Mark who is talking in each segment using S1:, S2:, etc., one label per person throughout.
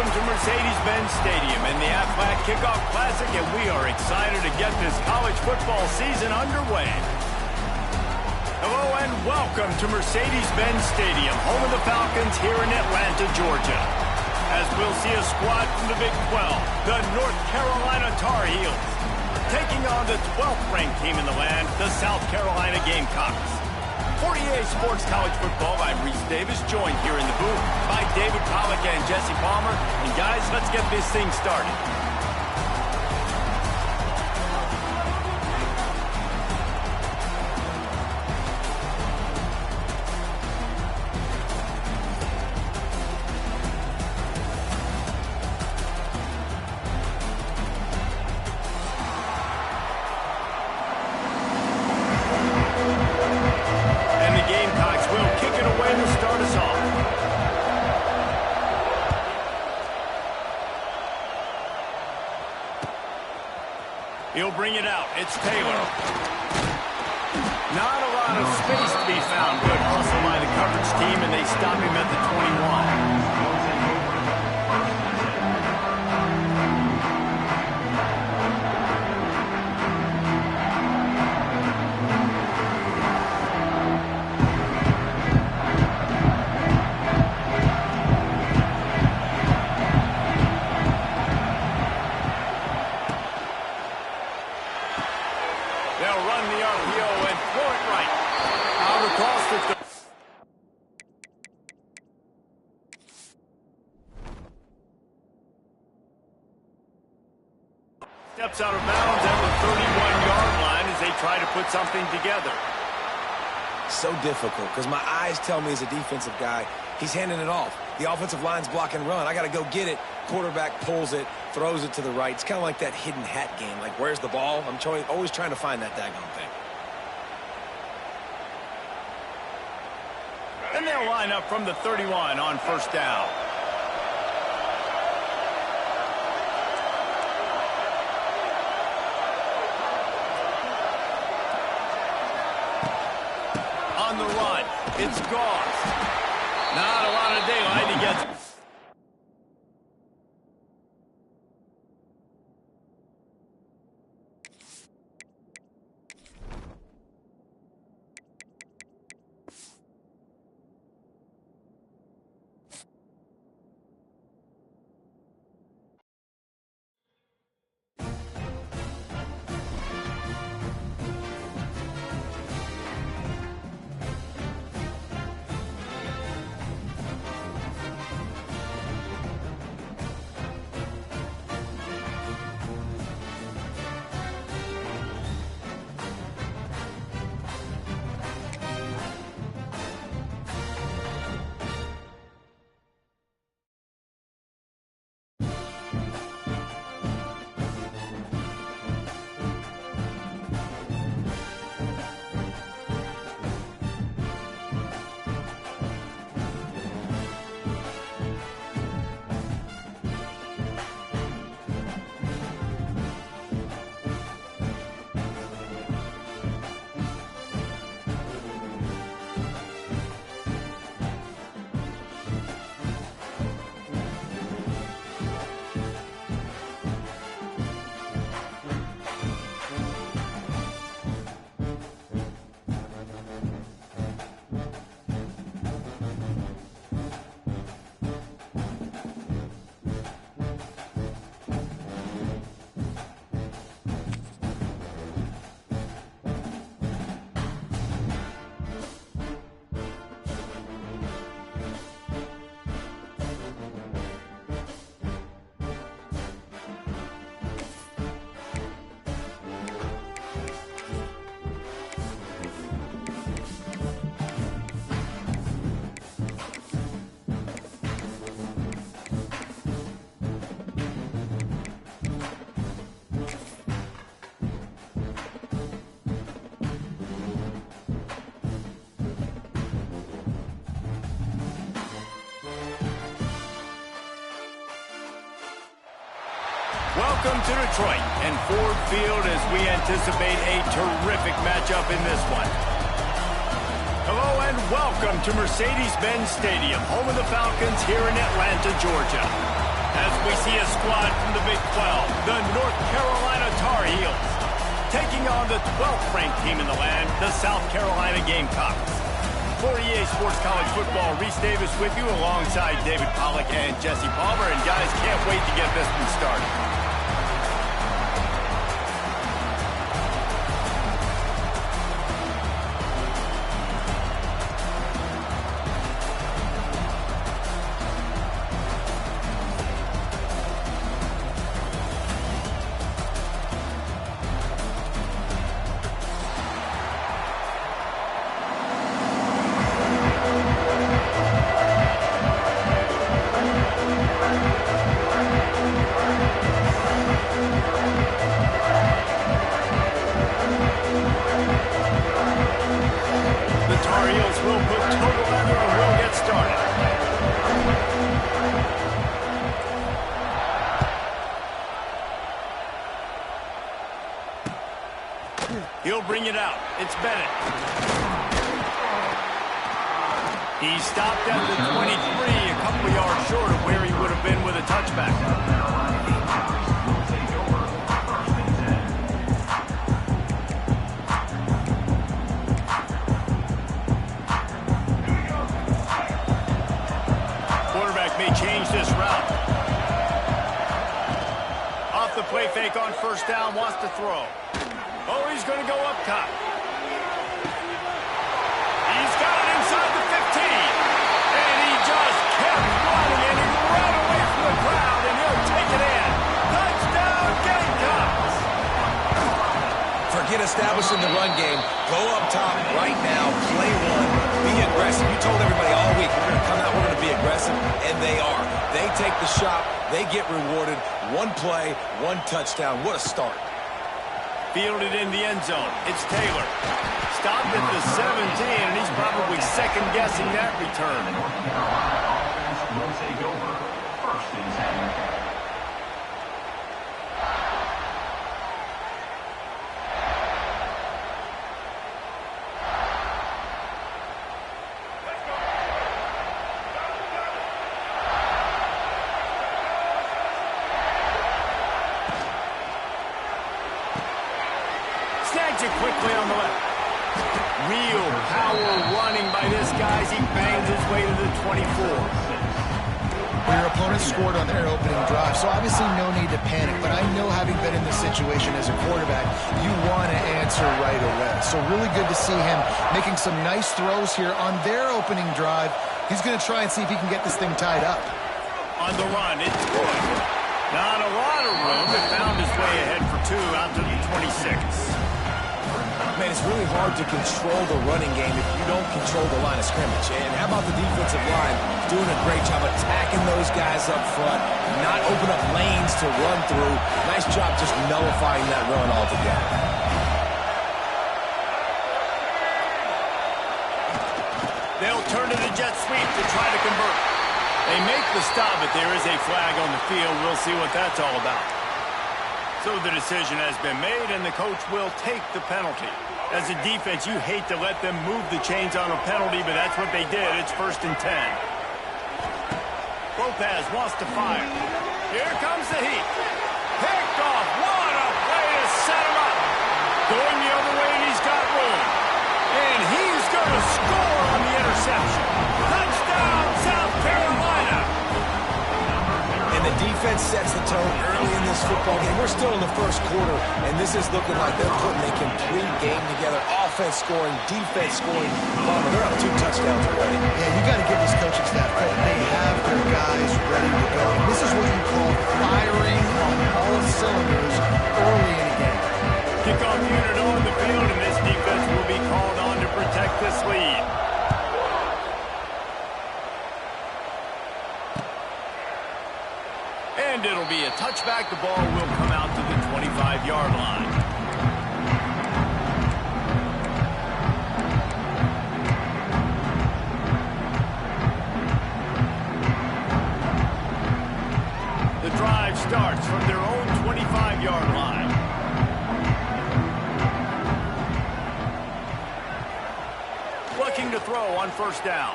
S1: Welcome to Mercedes-Benz Stadium and the Aflac Kickoff Classic, and we are excited to get this college football season underway. Hello and welcome to Mercedes-Benz Stadium, home of the Falcons here in Atlanta, Georgia. As we'll see a squad from the Big 12, the North Carolina Tar Heels, taking on the 12th ranked team in the land, the South Carolina Gamecocks. For EA Sports College Football, I'm Reese Davis, joined here in the booth by David Pollack and Jesse Palmer. And guys, let's get this thing started. He'll bring it out. It's Taylor. Not a lot of space to be found. Good hustle by the coverage team, and they stop him at the 21. They'll run the RPO and throw it right. Out across the... Steps out of bounds at the 31-yard line as they try to put something together.
S2: So difficult because my eyes tell me as a defensive guy, he's handing it off. The offensive line's block and run. I got to go get it. Quarterback pulls it, throws it to the right. It's kind of like that hidden hat game. Like, where's the ball? I'm always trying to find that daggone thing.
S1: And they'll line up from the 31 on first down. On the run, it's Goss. Not a lot of daylight. He gets... Welcome to Detroit and Ford Field as we anticipate a terrific matchup in this one. Hello and welcome to Mercedes-Benz Stadium, home of the Falcons here in Atlanta, Georgia. As we see a squad from the Big 12, the North Carolina Tar Heels, taking on the 12th ranked team in the land, the South Carolina Gamecocks. For EA Sports College Football, Reese Davis with you alongside David Pollack and Jesse Palmer. And guys, can't wait to get this one started. He'll bring it out. It's Bennett. He stopped at the 23, a couple of yards short of where he would have been with a touchback. Quarterback may change this route. Off the play fake on first down, wants to throw. Oh, he's going to go up top. He's got it inside the 15. And he just kept running, and he ran away from the crowd, and he'll take it in. Touchdown, Gamecocks!
S2: Forget establishing the run game. Go up top right now, play one, be aggressive. You told everybody all week, we're going to come out, we're going to be aggressive, and they are. They take the shot, they get rewarded. One play, one touchdown. What a start.
S1: Fielded in the end zone. It's Taylor. Stopped at the 17, and he's probably second-guessing that return.
S3: Will take over. First and 10.
S1: Snags it quickly on the left. Real power running by this guy as he bangs his way to the 24.
S4: Well, your opponent scored on their opening drive, so obviously no need to panic. But I know, having been in this situation as a quarterback, you want to answer right away. So really good to see him making some nice throws here on their opening drive. He's going to try and see if he can get this thing tied up.
S1: On the run, it's good. Not a lot of room, but found his way ahead for two out to the 26.
S2: Man, it's really hard to control the running game if you don't control the line of scrimmage. And how about the defensive line doing a great job attacking those guys up front, not open up lanes to run through. Nice job just nullifying that run altogether.
S1: They'll turn to the jet sweep to try to convert. They make the stop, but there is a flag on the field. We'll see what that's all about. So the decision has been made, and the coach will take the penalty. As a defense, you hate to let them move the chains on a penalty, but that's what they did. It's 1st and 10. Lopez wants to fire. Here comes the heat. Picked off. What a play to set him up. Going the other way, and he's got room. And he's going to score on the interception. Touchdown, South Carolina.
S2: And the defense sets the tone early in this football game. We're still in the first quarter, and this is looking like they're putting a complete game together. Offense scoring, defense scoring. They're up 2 touchdowns already.
S4: Yeah, you got to give this coaching staff credit. They have their guys ready to go. And this is what you call firing on all cylinders early in a game.
S1: Kickoff unit on the field, and this defense will be called on to protect this lead. And it'll be a touchback. The ball will come out to the 25-yard line. The drive starts from their own 25-yard line. Looking to throw on first down.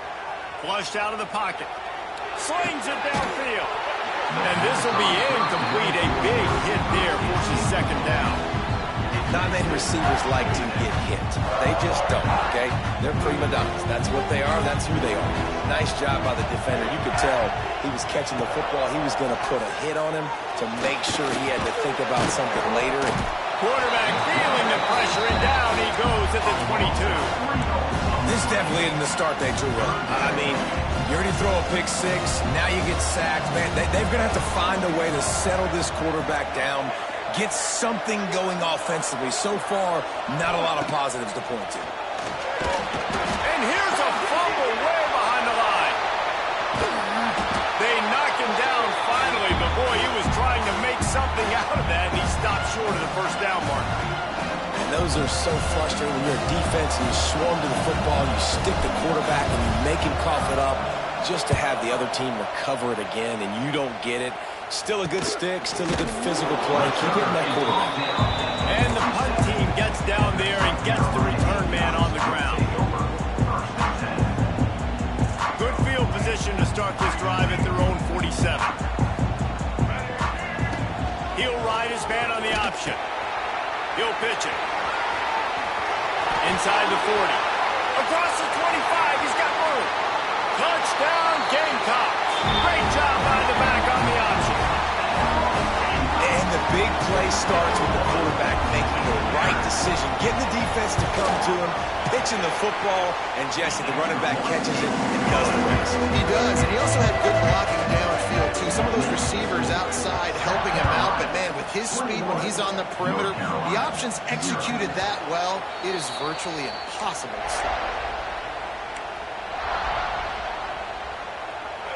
S1: Flushed out of the pocket. Slings it downfield. And this will be incomplete. A big hit there forces second down.
S2: Non-name receivers like to get hit. They just don't, okay? They're prima donnas. That's what they are. That's who they are. Nice job by the defender. You could tell he was catching the football. He was going to put a hit on him to make sure he had to think about something later.
S1: Quarterback feeling the pressure, and down he goes at the 22.
S2: This definitely isn't the start they drew up. I mean, you already throw a pick six. Now you get sacked. Man, they're going to have to find a way to settle this quarterback down, get something going offensively. So far, not a lot of positives to point to.
S1: And here's a fumble way behind the line. They knock him down finally, but boy, he was trying to make something out of that, and he stopped short of the first down mark.
S2: And those are so frustrating when you're a defense and you swarm to the football, and you stick the quarterback and you make him cough it up just to have the other team recover it again, and you don't get it. Still a good stick, still a good physical play. Keep hitting that quarterback.
S1: And the punt team gets down there and gets the return man on the ground. Good field position to start this drive at their own 47. He'll ride his man on the option. He'll pitch it. Inside the 40. Across the 25, he's got room. Touchdown, Gamecocks. Great job by the back on the option.
S2: And the big play starts with the quarterback making the right decision, getting the defense to come to him, pitching the football, and Jesse, the running back, catches it and does the rest.
S4: He does, and he also had good blocking downfield, too. Some of those receivers outside helping him out, but, man, with his speed when he's on the perimeter, the options executed that well, it is virtually impossible to stop.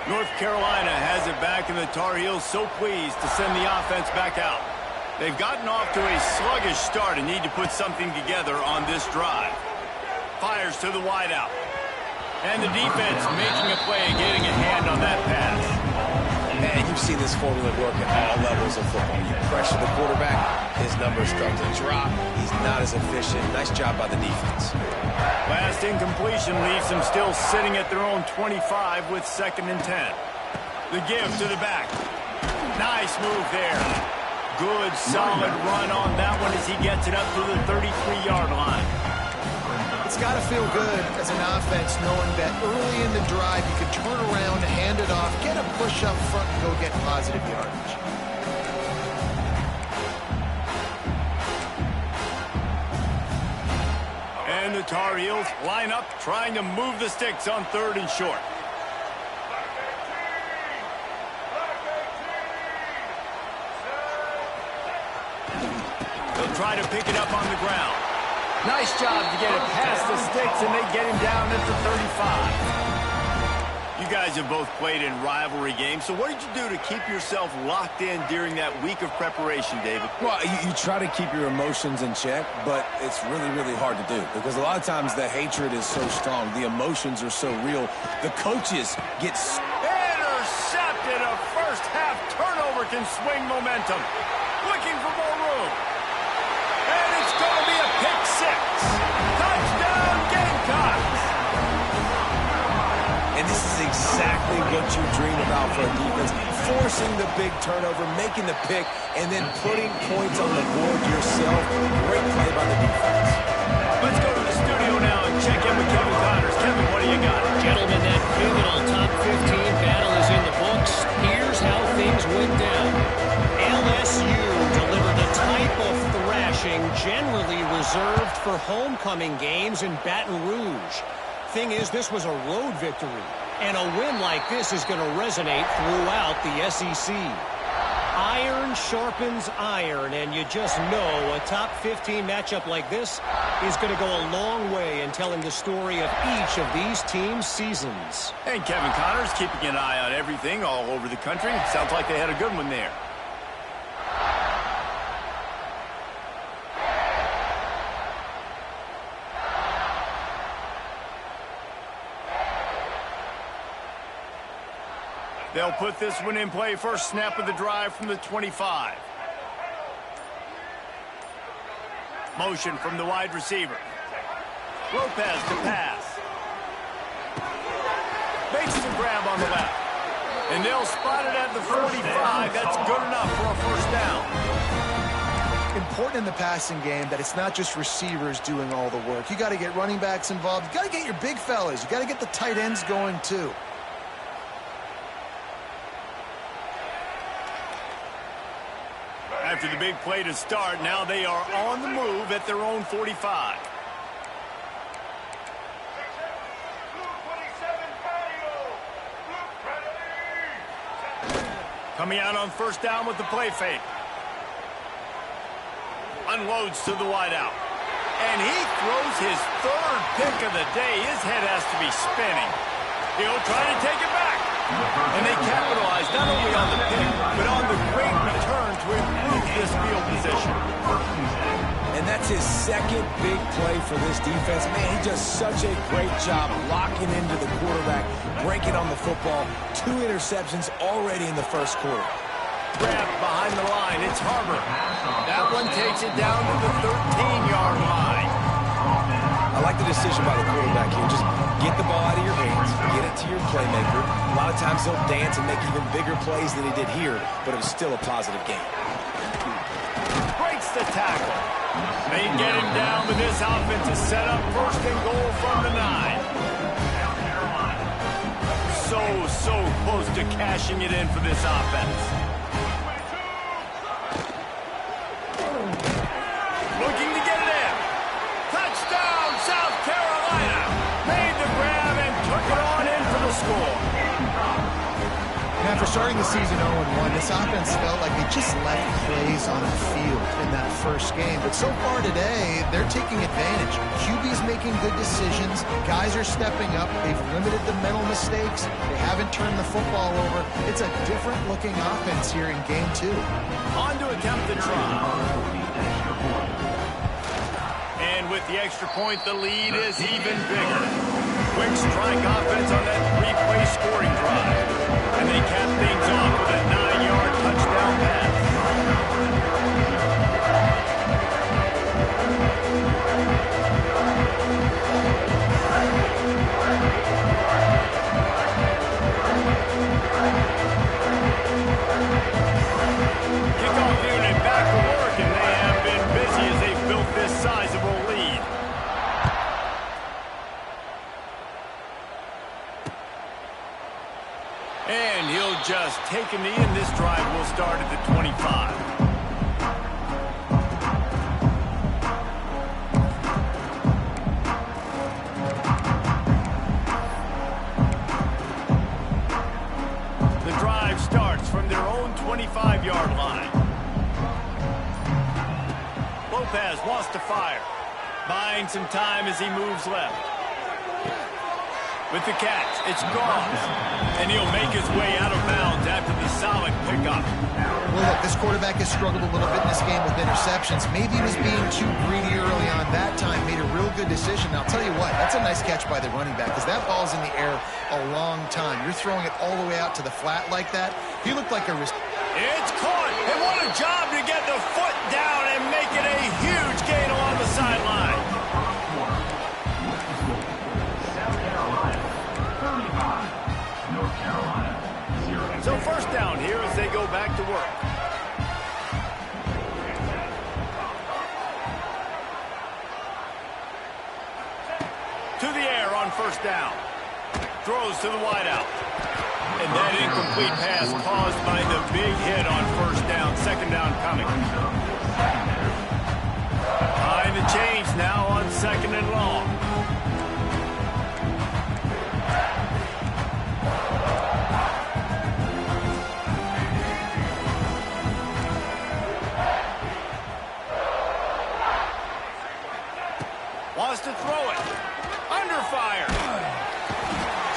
S1: North Carolina has it back, and the Tar Heels so pleased to send the offense back out. They've gotten off to a sluggish start and need to put something together on this drive. Fires to the wideout. And the defense making a play and getting a hand on that pass.
S2: And you've seen this formula work at all levels of football. You pressure the quarterback, his numbers start to drop. He's not as efficient. Nice job by the defense.
S1: Last incompletion leaves them still sitting at their own 25 with 2nd and 10. The give to the back. Nice move there. Good, solid run on that one as he gets it up to the 33-yard line.
S4: It's got to feel good as an offense knowing that early in the drive you can turn around, hand it off, get a push up front, and go get positive yardage.
S1: And the Tar Heels line up trying to move the sticks on 3rd and short. They'll try to pick it up on the ground. Nice job to get it past the sticks, and they get him down at the 35. You guys have both played in rivalry games, so what did you do to keep yourself locked in during that week of preparation, David?
S2: Well, you try to keep your emotions in check, but it's really, really hard to do because a lot of times the hatred is so strong. The emotions are so real. The coaches get
S1: intercepted. A first-half turnover can swing momentum. Looking for more room. And it's going to be a pick six. Touchdown, Gamecocks.
S2: And this is exactly what you dream about for a defense. Forcing the big turnover, making the pick, and then putting points on the board yourself. Great play by the defense.
S1: Let's go to the studio now and check in with Kevin Connors. Kevin, what do you got?
S5: Gentlemen, that pivotal top 15 battle is in the books. Here's how things went down. LSU delivered a type of thrashing generally reserved for homecoming games in Baton Rouge. Thing is, this was a road victory, and a win like this is going to resonate throughout the SEC. Iron sharpens iron, and you just know a top 15 matchup like this is going to go a long way in telling the story of each of these teams' seasons.
S1: And Kevin Connors keeping an eye on everything all over the country. Sounds like they had a good one there. They'll put this one in play. First snap of the drive from the 25. Motion from the wide receiver. Lopez to pass. Makes the grab on the left. And they'll spot it at the 45. That's good enough for a first down.
S4: Important in the passing game that it's not just receivers doing all the work. You got to get running backs involved. You got to get your big fellas. You got to get the tight ends going too.
S1: After the big play to start, now they are on the move at their own 45. Coming out on first down with the play fake. Unloads to the wideout. And he throws his third pick of the day. His head has to be spinning. He'll try to take it back. And they capitalize not only on the pick, but on the great return to improve this field position.
S2: And that's his second big play for this defense. Man, he does such a great job locking into the quarterback, breaking on the football. 2 interceptions already in the first quarter.
S1: Grab behind the line. It's Harbor. That one takes it down to the 13-yard line.
S2: I like the decision by the quarterback here. Just get the ball out of your hands, get it to your playmaker. A lot of times he'll dance and make even bigger plays than he did here, but it was still a positive game.
S1: Breaks the tackle. They get him down with this offense to set up first and goal from the 9. So close to cashing it in for this offense. Looking to get it in. Touchdown, South Carolina. Made the grab and took it on in for the score.
S4: And after starting the season 0-1, this offense felt like they just left plays on the field in that first game. But so far today, they're taking advantage. QB's making good decisions. Guys are stepping up. They've limited the mental mistakes. They haven't turned the football over. It's a different-looking offense here in Game 2.
S1: On to attempt the try. And with the extra point, the lead is even bigger. Quick strike offense on that 3-play scoring drive. And they cap things off with a 9-yard touchdown pass. Kickoff unit back to work, and they have been busy as they've built this sizable lead. And he'll just take a knee, and this drive will start at the 25. The drive starts from their own 25-yard line. Lopez wants to fire. Buying some time as he moves left. With the catch, it's Goss. And he'll make his way out of bounds after the solid pickup.
S4: Well, look, this quarterback has struggled a little bit in this game with interceptions. Maybe he was being too greedy early on that time, made a real good decision. Now, I'll tell you what, that's a nice catch by the running back because that ball's in the air a long time. You're throwing it all the way out to the flat like that. He looked like a...
S1: It's caught, and what a job to get the foot down and make it a huge gain along the sideline. So first down here as they go back to work. To the air on first down. Throws to the wideout. And that incomplete pass caused by the big hit on first down. Second down coming. Behind the chains now on second and long. Wants to throw it. Under fire.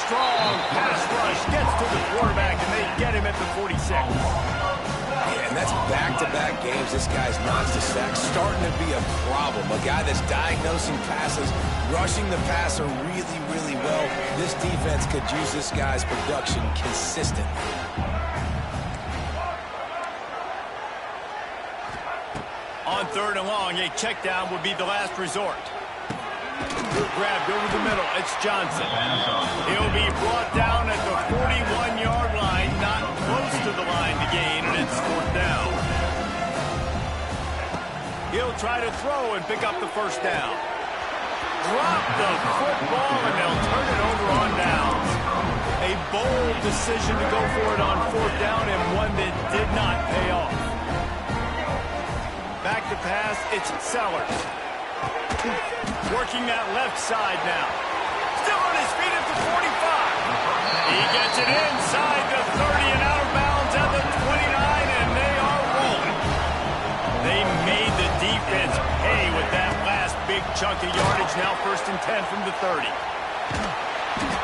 S1: Strong pass rush. Gets to the quarterback, and they get him at the 46.
S2: Yeah, and that's back-to-back games this guy's notched a sack. Starting to be a problem. A guy that's diagnosing passes, rushing the passer really, really well. This defense could use this guy's production consistently.
S1: On third and long, a check down would be the last resort. Grabbed over the middle. It's Johnson. He'll be brought down They'll try to throw and pick up the first down. Drop the football, and they'll turn it over on downs. A bold decision to go for it on fourth down, and one that did not pay off. Back to pass, it's Sellers. Working that left side now. Still on his feet at the 45. He gets it inside the 30 and out of bounds at the 29, and they are rolling. They made the defense pay with that last big chunk of yardage. Now 1st and 10 from the 30.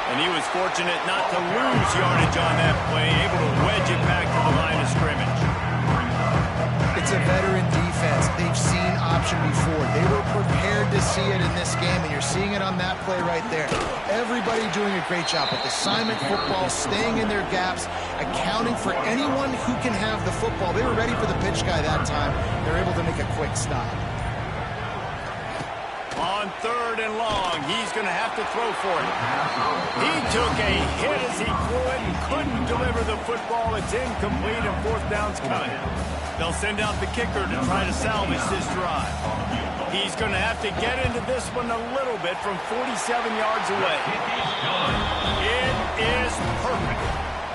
S1: And he was fortunate not to lose yardage on that play, able to wedge it back to the line of scrimmage.
S4: It's a veteran defense. They've seen option before. They were prepared to see it in this game, and you're seeing it on that play right there. Everybody doing a great job with assignment football, staying in their gaps, accounting for anyone who can have the football. They were ready for the pitch guy that time. They're able to make a quick stop.
S1: On 3rd and long, he's going to have to throw for it. He took a hit as he threw it and couldn't deliver the football. It's incomplete, and 4th down's coming. They'll send out the kicker to try to salvage this drive. He's going to have to get into this one a little bit from 47 yards away. It is perfect.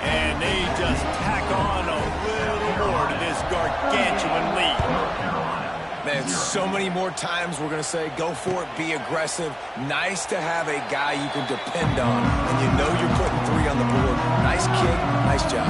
S1: And they just tack on a little more to this gargantuan lead.
S2: Man, so many more times we're going to say, go for it, be aggressive. Nice to have a guy you can depend on, and you know you're putting 3 on the board. Nice kick, nice job.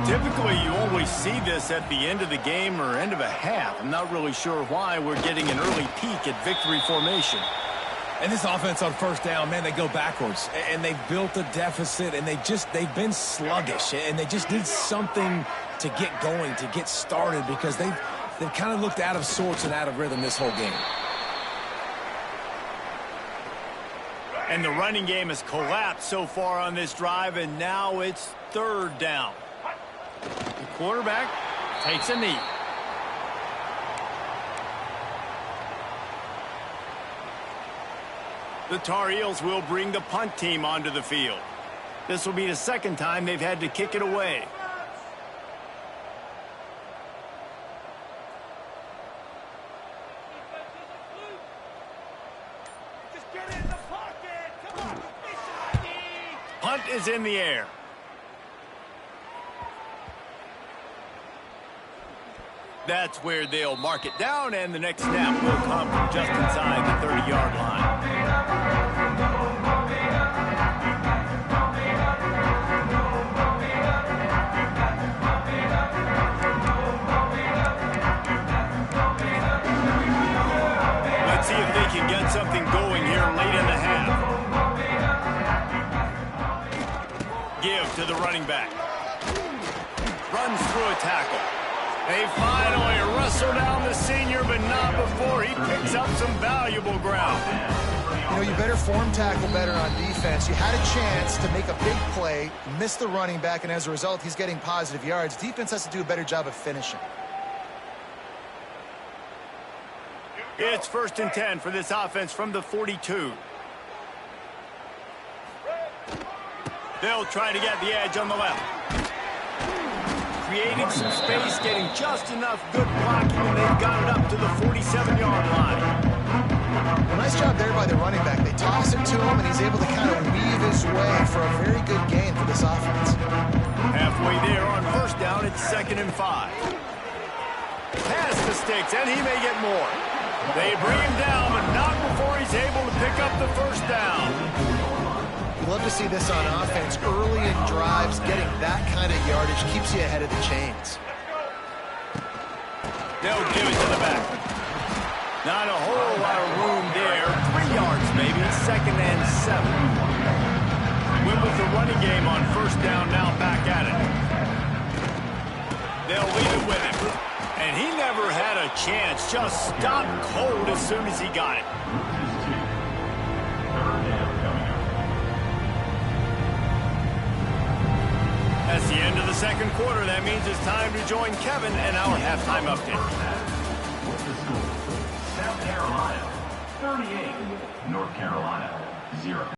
S1: Typically, you always see this at the end of the game or end of a half. I'm not really sure why we're getting an early peek at victory formation.
S2: And this offense on 1st down, man, they go backwards. And they've built a deficit, and they've been sluggish. And they just need something to get going, to get started, because they've kind of looked out of sorts and out of rhythm this whole game.
S1: And the running game has collapsed so far on this drive, and now it's 3rd down. The quarterback takes a knee. The Tar Heels will bring the punt team onto the field. This will be the 2nd time they've had to kick it away.
S6: Just get in the pocket. Come on,
S1: Punt is in the air. That's where they'll mark it down, and the next snap will come from just inside the 30-yard line. Let's see if they can get something going here late in the half. Give to the running back. Runs through a tackle. They finally wrestle down the senior, but not before he picks up some valuable ground.
S4: You know, you better form tackle better on defense. You had a chance to make a big play, miss the running back, and as a result, he's getting positive yards. Defense has to do a better job of finishing.
S1: It's 1st and 10 for this offense from the 42. They'll try to get the edge on the left. Creating some space, getting just enough good blocking, and they've got it up to the 47-yard line.
S4: Well, nice job there by the running back. They toss it to him, and he's able to kind of weave his way for a very good gain for this offense.
S1: Halfway there on 1st down, it's 2nd and 5. Pass the sticks, and he may get more. They bring him down, but not before he's able to pick up the 1st down.
S4: You love to see this on offense. Early in drives, getting that kind of yardage keeps you ahead of the chains.
S1: They'll give it to the back. Not a whole lot of room there. 3 yards maybe, 2nd and 7. Went with the running game on 1st down, now back at it. They'll leave it with him. And he never had a chance. Just stopped cold as soon as he got it. That's the end of the 2nd quarter. That means it's time to join Kevin and our halftime update.
S3: South Carolina, 38, North Carolina, 0.